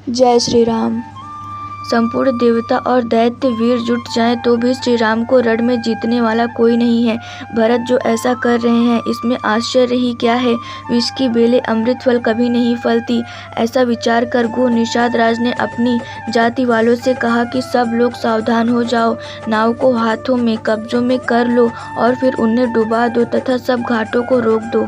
जय श्री राम। संपूर्ण देवता और दैत्य वीर जुट जाएं तो भी श्री राम को रण में जीतने वाला कोई नहीं है। भरत जो ऐसा कर रहे हैं इसमें आश्चर्य ही क्या है। विष की बेलें अमृत फल कभी नहीं फलती। ऐसा विचार कर घोर निषाद राज ने अपनी जाति वालों से कहा कि सब लोग सावधान हो जाओ, नाव को हाथों में कब्जों में कर लो और फिर उन्हें डुबा दो तथा सब घाटों को रोक दो।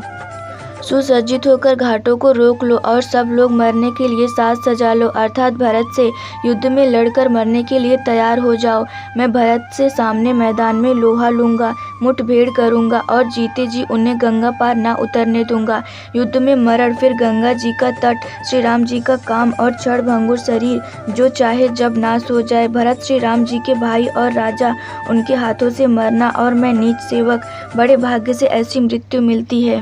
सुसज्जित होकर घाटों को रोक लो और सब लोग मरने के लिए साज सजा लो, अर्थात भरत से युद्ध में लड़कर मरने के लिए तैयार हो जाओ। मैं भरत से सामने मैदान में लोहा लूंगा, मुठभेड़ करूंगा और जीते जी उन्हें गंगा पार ना उतरने दूंगा। युद्ध में मरण, फिर गंगा जी का तट, श्री राम जी का काम और क्षणभंगुर शरीर, जो चाहे जब नाश हो जाए। भरत श्री राम जी के भाई और राजा, उनके हाथों से मरना और मैं नीच सेवक, बड़े भाग्य से ऐसी मृत्यु मिलती है।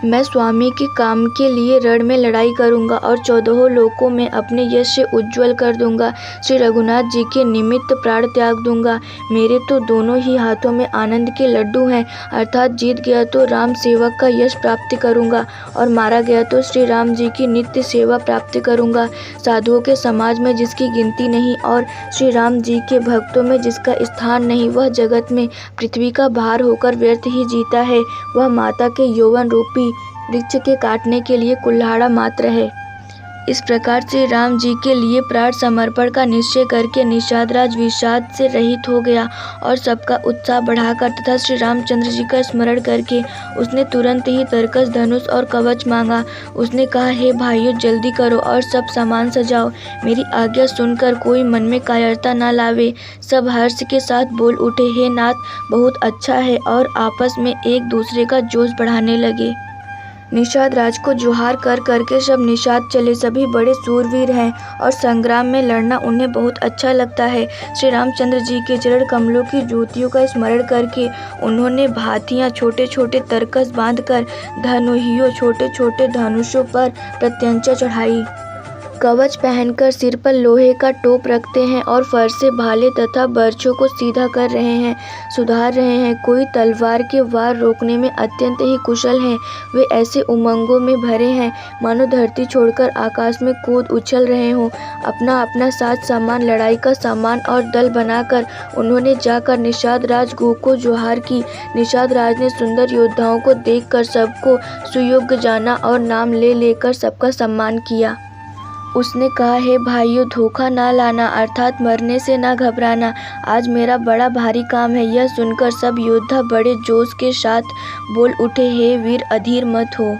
मैं स्वामी के काम के लिए रण में लड़ाई करूंगा और 14 लोकों में अपने यश से उज्ज्वल कर दूंगा। श्री रघुनाथ जी के निमित्त प्राण त्याग दूंगा। मेरे तो दोनों ही हाथों में आनंद के लड्डू हैं, अर्थात जीत गया तो राम सेवक का यश प्राप्त करूंगा और मारा गया तो श्री राम जी की नित्य सेवा प्राप्त करूंगा। साधुओं के समाज में जिसकी गिनती नहीं और श्री राम जी के भक्तों में जिसका स्थान नहीं, वह जगत में पृथ्वी का भार होकर व्यर्थ ही जीता है। वह माता के यौवन रूपी वृक्ष के काटने के लिए कुल्हाड़ा मात्र है। इस प्रकार श्री राम जी के लिए प्राण समर्पण का निश्चय करके निषाद राज विषाद से रहित हो गया और सबका उत्साह बढ़ाकर तथा श्री रामचंद्र जी का स्मरण करके उसने तुरंत ही तरकस, धनुष और कवच मांगा। उसने कहा, हे भाइयों, जल्दी करो और सब सामान सजाओ। मेरी आज्ञा सुनकर कोई मन में कायरता न लावे। सब हर्ष के साथ बोल उठे, हे नाथ, बहुत अच्छा है, और आपस में एक दूसरे का जोश बढ़ाने लगे। निषाद राज को जोहार कर करके सब निषाद चले। सभी बड़े सूरवीर हैं और संग्राम में लड़ना उन्हें बहुत अच्छा लगता है। श्री रामचंद्र जी के चरण कमलों की ज्योतियों का स्मरण करके उन्होंने भातियाँ, छोटे छोटे तरकस बांधकर धनुहियों, छोटे छोटे धनुषों पर प्रत्यंचा चढ़ाई। कवच पहनकर सिर पर लोहे का टोप रखते हैं और फरसे, भाले तथा बर्छों को सीधा कर रहे हैं, सुधार रहे हैं। कोई तलवार के वार रोकने में अत्यंत ही कुशल हैं। वे ऐसे उमंगों में भरे हैं मानो धरती छोड़कर आकाश में कूद उछल रहे हों। अपना अपना साज सामान, लड़ाई का सामान और दल बनाकर उन्होंने जाकर निषाद राज गुह को जोहार की। निषाद राज ने सुंदर योद्धाओं को देखकर सबको सुयोग्य जाना और नाम ले लेकर सबका सम्मान किया। उसने कहा, हे भाइयों, धोखा ना लाना, अर्थात मरने से ना घबराना। आज मेरा बड़ा भारी काम है। यह सुनकर सब योद्धा बड़े जोश के साथ बोल उठे, हे वीर, अधीर मत हो।